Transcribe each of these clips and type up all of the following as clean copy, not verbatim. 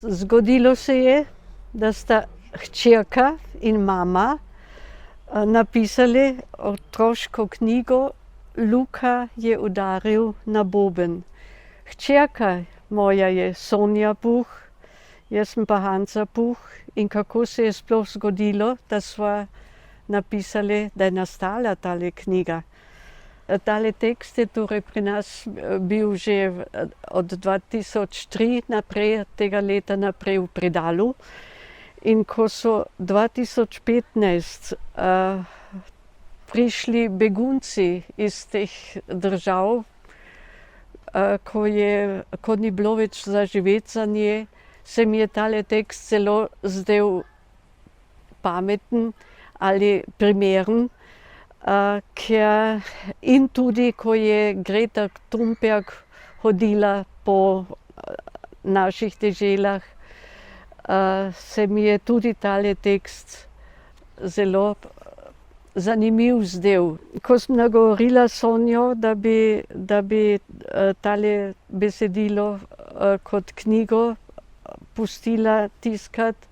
Zgodilo se je, da sta hčerka in mama napisali otroško knjigo Luka je udaril na boben. Hčerka moja je Sonja Puh, jaz sem pa Hanca Puh. In kako se je sploh zgodilo, da sva napisali, da je nastala tale knjiga. Tale tekst je torej pri nas bil že od 2003 naprej, tega leta naprej v predalu. In ko so 2015 prišli begunci iz teh držav, ko ni bilo več za živeti za nje, se mi je tale tekst zelo zdel pameten ali primeren. In tudi, ko je Greta Thunberg hodila po naših deželah, se mi je tudi tale tekst zelo zanimiv zdel. Ko sem nagovorila Sonjo, da bi tale besedilo kot knjigo pustila tiskati,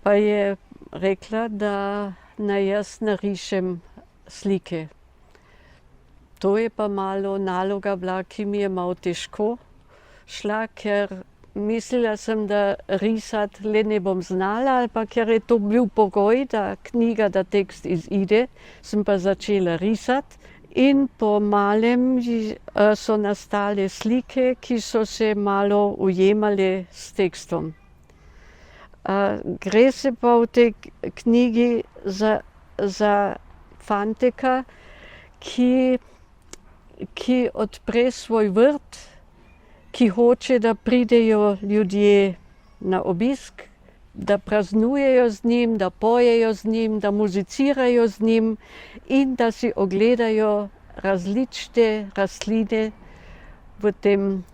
pa je rekla, da naj jaz narišem slike. To je pa malo naloga bila, ki mi je malo težko šla, ker mislila sem, da risati le ne bom znala, ali pa ker je to bil pogoj, da knjiga, da tekst izide, sem pa začela risati. In po malem so nastale slike, ki so se malo ujemale s tekstom. Gre se pa v tej knjigi za fanteka, ki odpre svoj vrt, ki hoče, da pridejo ljudje na obisk, da praznujejo z njim, da pojejo z njim, da muzicirajo z njim in da si ogledajo različne rastline v tem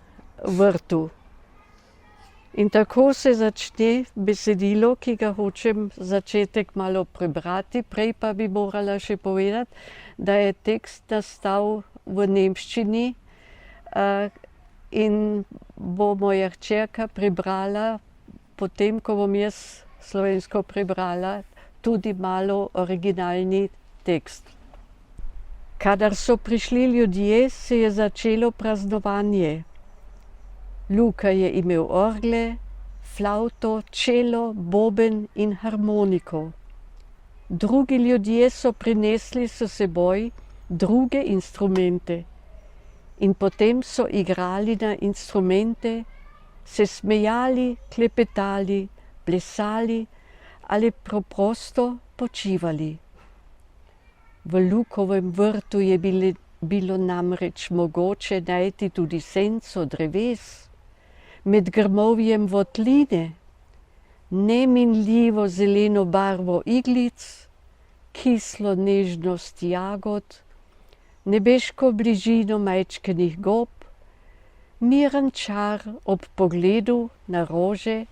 vrtu. In tako se začne besedilo, ki ga hočem začetek malo prebrati, prej pa bi morala še povedati, da je tekst nastal v nemščini in bo moja hčerka prebrala, potem ko bom jaz slovensko prebrala, tudi malo originalni tekst. Kadar so prišli ljudje, se je začelo praznovanje. Luka je imel orgle, flavto, čelo, boben in harmoniko. Drugi ljudje so prinesli s seboj druge instrumente in potem so igrali na instrumente, se smejali, klepetali, plesali ali preprosto počivali. V Lukovem vrtu je bilo namreč mogoče najti tudi senco dreves, med grmovjem votline, neminljivo zeleno barvo iglic, kislo nežnost jagod, nebeško bližino majčkenih gob, miren čar ob pogledu na rože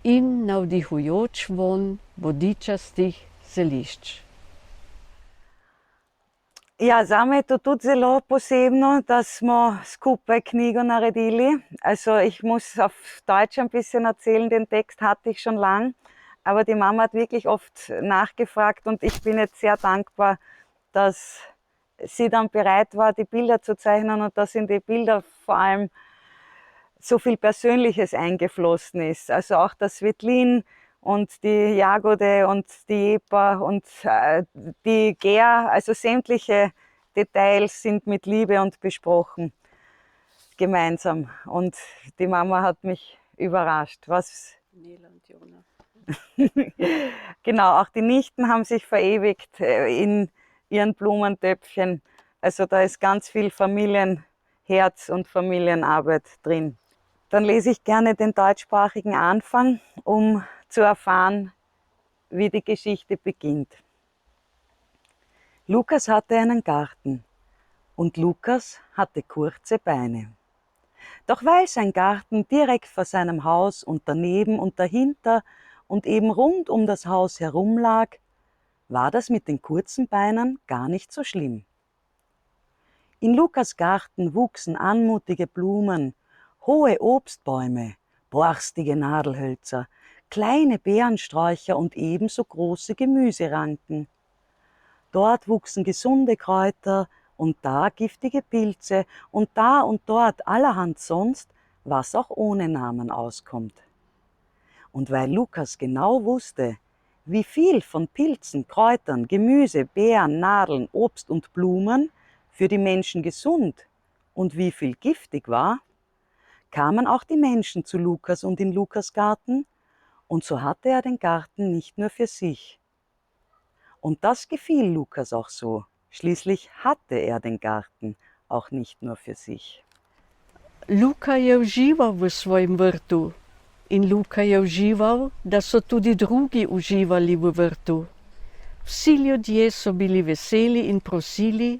in navdihujoč vonj bodičastih zelišč. Ja, zame je to tudi zelo posebno, da smo skupaj knjigo naredili. Also ich muss auf Deutsch ein bisschen erzählen, den Text hatte ich schon lang, aber die Mama hat wirklich oft nachgefragt und ich bin jetzt sehr dankbar, dass sie dann bereit war, die Bilder zu zeichnen und dass in die Bilder vor allem so viel Persönliches eingeflossen ist. Also auch das Svetlin und die Jagode und die Jepa und die Gär, also sämtliche Details sind mit Liebe und besprochen gemeinsam. Und die Mama hat mich überrascht. Was? Nela und Jona. Genau, auch die Nichten haben sich verewigt in ihren Blumentöpfchen. Also da ist ganz viel Familienherz und Familienarbeit drin. Dann lese ich gerne den deutschsprachigen Anfang, um zu erfahren, wie die Geschichte beginnt. Lukas hatte einen Garten und Lukas hatte kurze Beine. Doch weil sein Garten direkt vor seinem Haus und daneben und dahinter und eben rund um das Haus herum lag, war das mit den kurzen Beinen gar nicht so schlimm. In Lukas Garten wuchsen anmutige Blumen, hohe Obstbäume, borstige Nadelhölzer, kleine Beerensträucher und ebenso große Gemüseranken. Dort wuchsen gesunde Kräuter und da giftige Pilze und da und dort allerhand sonst, was auch ohne Namen auskommt. Und weil Lukas genau wusste, wie viel von Pilzen, Kräutern, Gemüse, Beeren, Nadeln, Obst und Blumen für die Menschen gesund und wie viel giftig war, kamen auch die Menschen zu Lukas und in Lukas Garten, und so hatte er den Garten nicht nur für sich. Und das gefiel Lukas auch so. Schließlich hatte er den Garten auch nicht nur für sich. Luka je užival v svojem vrtu in Luka je užival, da so tudi drugi uživali v vrtu. Vsi ljudje so bili veseli in prosili,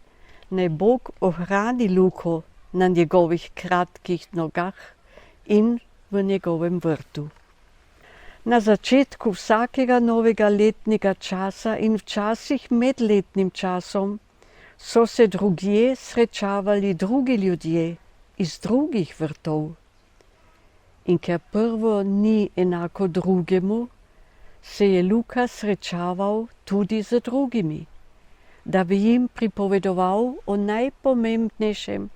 naj Bog ohrani Luko na njegovih kratkih nogah in v njegovem vrtu. Na začetku vsakega novega letnega časa in včasih med letnim časom so se drugje srečavali drugi ljudje iz drugih vrtov. In ker prvo ni enako drugemu, se je Luka srečaval tudi z drugimi, da bi jim pripovedoval o najpomembnejšem,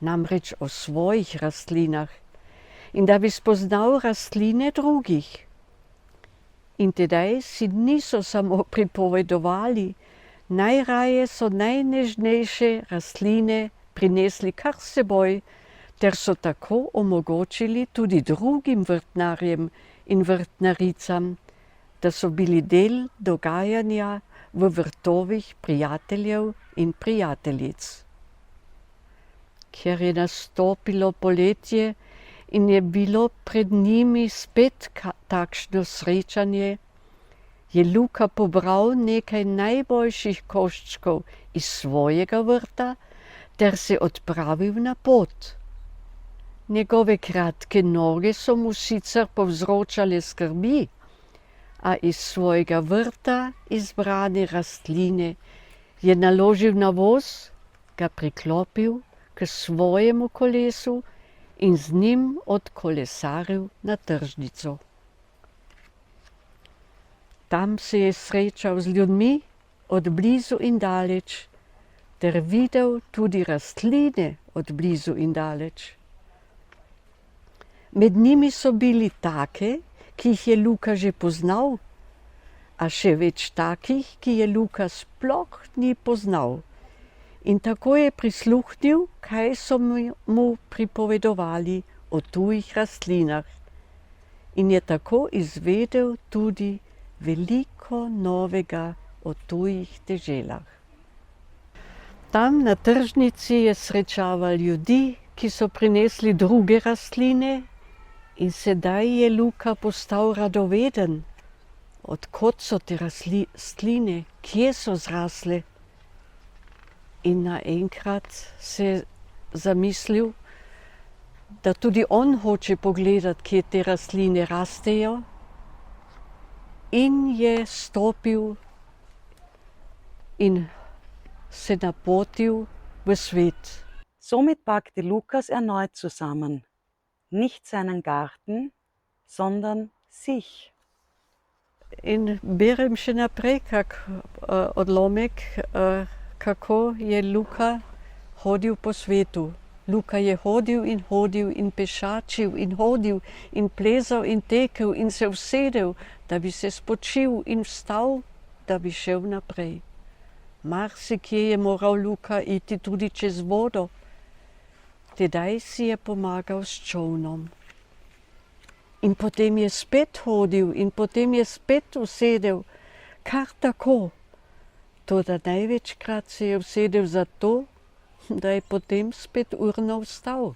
namreč o svojih rastlinah, in da bi spoznal rastline drugih. In tedaj si niso samo pripovedovali, najraje so najnežnejše rastline prinesli kar s seboj, ter so tako omogočili tudi drugim vrtnarjem in vrtnaricam, da so bili del dogajanja v vrtovih prijateljev in prijateljic. Ker je nastopilo poletje in je bilo pred njimi spet takšno srečanje, je Luka pobral nekaj najboljših koščkov iz svojega vrta ter se odpravil na pot. Njegove kratke noge so mu sicer povzročale skrbi, a iz svojega vrta izbrane rastline je naložil na voz, ga priklopil k svojemu kolesu in z njim odkolesaril na tržnico. Tam se je srečal z ljudmi od blizu in daleč, ter videl tudi rastline od blizu in daleč. Med njimi so bili take, ki jih je Luka že poznal, a še več takih, ki je Luka sploh ni poznal. In tako je prisluhnil, kaj so mu pripovedovali o tujih rastlinah. In je tako izvedel tudi veliko novega o tujih deželah. Tam na tržnici je srečaval ljudi, ki so prinesli druge rastline, in sedaj je Luka postal radoveden. Od kod so te rastline, kje so zrasle? In naenkrat se je zamislil, da tudi on hoče pogledati, kje te rastline rastejo, in je stopil in se napotil v svet. Somit packte Lukas erneut zusammen. Nicht seinen Garten, sondern sich. In berem še naprej kak odlomek, kako je Luka hodil po svetu. Luka je hodil in pešačil in hodil in plezal in tekel in se usedel, da bi se spočil in vstal, da bi šel naprej. Marsikje je moral Luka iti tudi čez vodo. Tedaj si je pomagal s čolnom. In potem je spet hodil in potem je spet usedel, kar tako. Toda največkrat se je usedel zato, da je potem spet urno vstal.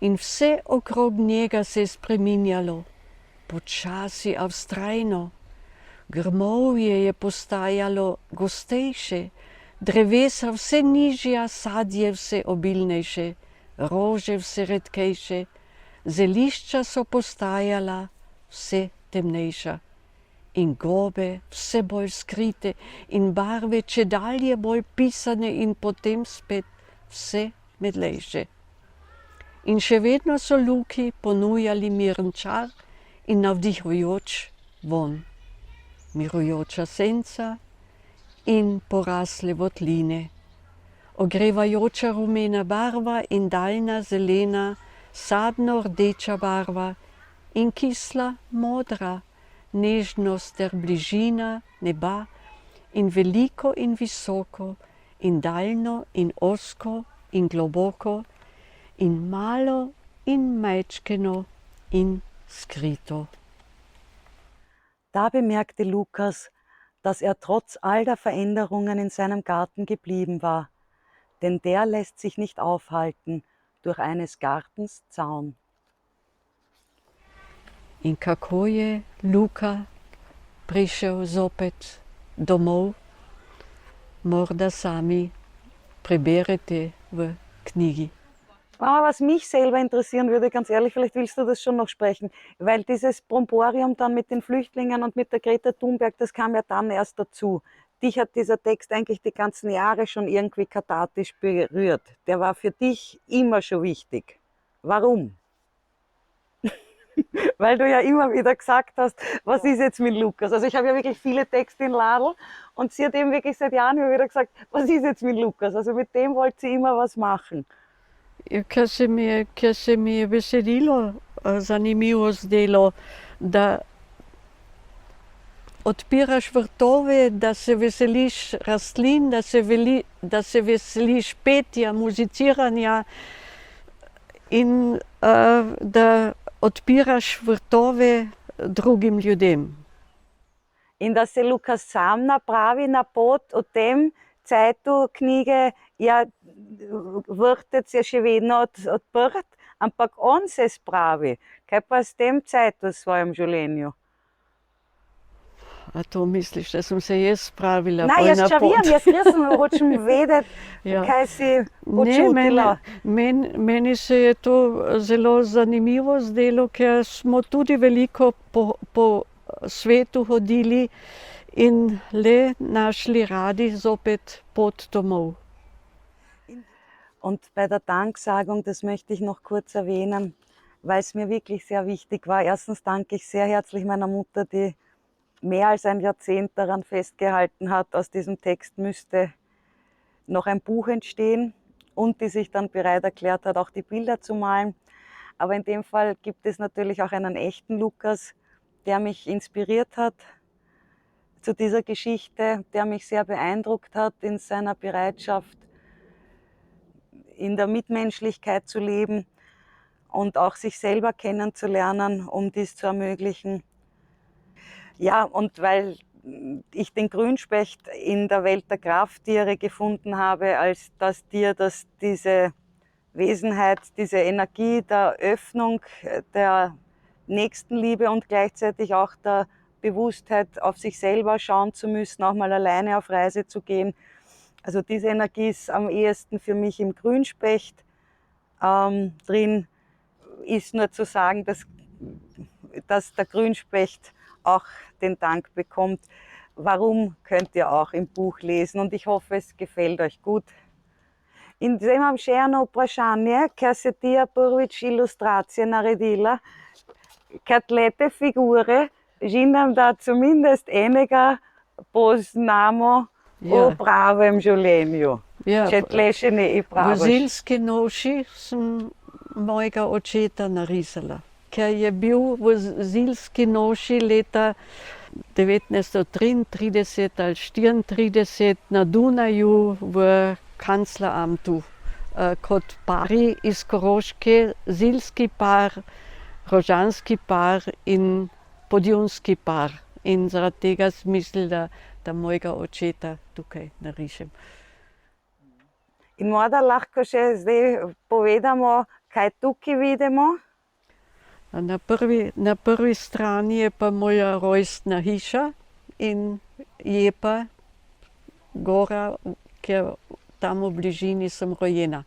In vse okrog njega se je spreminjalo, počasi, a vztrajno. Grmovje je postajalo gostejše, drevesa vse nižja, sadje vse obilnejše, rože vse redkejše, zelišča so postajala vse temnejša in gobe vse bolj skrite in barve čedalje bolj pisane in potem spet vse medlejše. In še vedno so luki ponujali miren čar in navdihujoč vonj. Mirujoča senca in porasle votline. Ogrevajoča rumena barva in daljna zelena, sadno rdeča barva in kisla modra, nežnost ter bližina neba in veliko in visoko in daljno in ozko in globoko in malo in majčkeno in skrito. Da bemerkte Lukas, dass er trotz all der Veränderungen in seinem Garten geblieben war, denn der lässt sich nicht aufhalten durch eines Gartens Zaun. In kako je Luka prišel zopet domov, morda sami preberete v knjigi. Aber was mich selber interessieren würde, ganz ehrlich, vielleicht willst du das schon noch sprechen, weil dieses Bromborium dann mit den Flüchtlingen und mit der Greta Thunberg, das kam ja dann erst dazu. Dich hat dieser Text eigentlich die ganzen Jahre schon irgendwie kathartisch berührt. Der war für dich immer schon wichtig. Warum? Weil du ja immer wieder gesagt hast, was ist jetzt mit Lukas? Also ich habe ja wirklich viele Texte in Ladl und sie hat eben wirklich seit Jahren immer wieder gesagt, was ist jetzt mit Lukas? Also mit dem wollte sie immer was machen. Ker se mi je besedilo zanimivo zdelo, da odpiraš vrtove, da se veseliš rastlin, da se veseliš petja, muziciranja in da odpiraš vrtove drugim ljudem. In da se Lukas sam napravi na pot v tem cajtu knjige, ja, vrtec je še vedno odprt, ampak on se spravi. Kaj pa s tem cajtu v svojem življenju? A to misliš, da sem se jaz spravila Na, pol jaz na pot? jaz sem hočem vedeti, Ja. kaj si Ne, počutila. meni se je to zelo zanimivo zdelo, ker smo tudi veliko po svetu hodili in le našli radi zopet pot domov. Und bei der Danksagung, das möchte ich noch kurz erwähnen, weil es mir wirklich sehr wichtig war. Erstens danke ich sehr herzlich meiner Mutter, die mehr als ein Jahrzehnt daran festgehalten hat, aus diesem Text müsste noch ein Buch entstehen und die sich dann bereit erklärt hat, auch die Bilder zu malen. Aber in dem Fall gibt es natürlich auch einen echten Lukas, der mich inspiriert hat zu dieser Geschichte, der mich sehr beeindruckt hat in seiner Bereitschaft, in der Mitmenschlichkeit zu leben und auch sich selber kennenzulernen, um dies zu ermöglichen. Ja, und weil ich den Grünspecht in der Welt der Krafttiere gefunden habe, als das Tier, das diese Wesenheit, diese Energie der Öffnung, der Nächstenliebe und gleichzeitig auch der Bewusstheit, auf sich selber schauen zu müssen, auch mal alleine auf Reise zu gehen. Also diese Energie ist am ehesten für mich im Grünspecht drin. Ist nur zu sagen, dass der Grünspecht auch den Dank bekommt. Warum, könnt ihr auch im Buch lesen und ich hoffe, es gefällt euch gut. In imam še eno vprašanje, ker se ti prvič ilustracije naredila, ker tlete figure, žinam, da zumindest enega poznamo v pravem življenju. Ja, Če tle še ne v praviš. zilski noši sem mojega očeta narisala, ker je bil v zilski noši leta 1933 ali 1934 na Dunaju v kancleramtu kot pari iz Koroške, zilski par, rožanski par in podjunski par. In zaradi tega sem mislila, da mojega očeta tukaj narišem. In morda lahko še zdaj povedamo, kaj tukaj vidimo. Na prvi strani je pa moja rojstna hiša in je pa gora, ker tam v bližini sem rojena.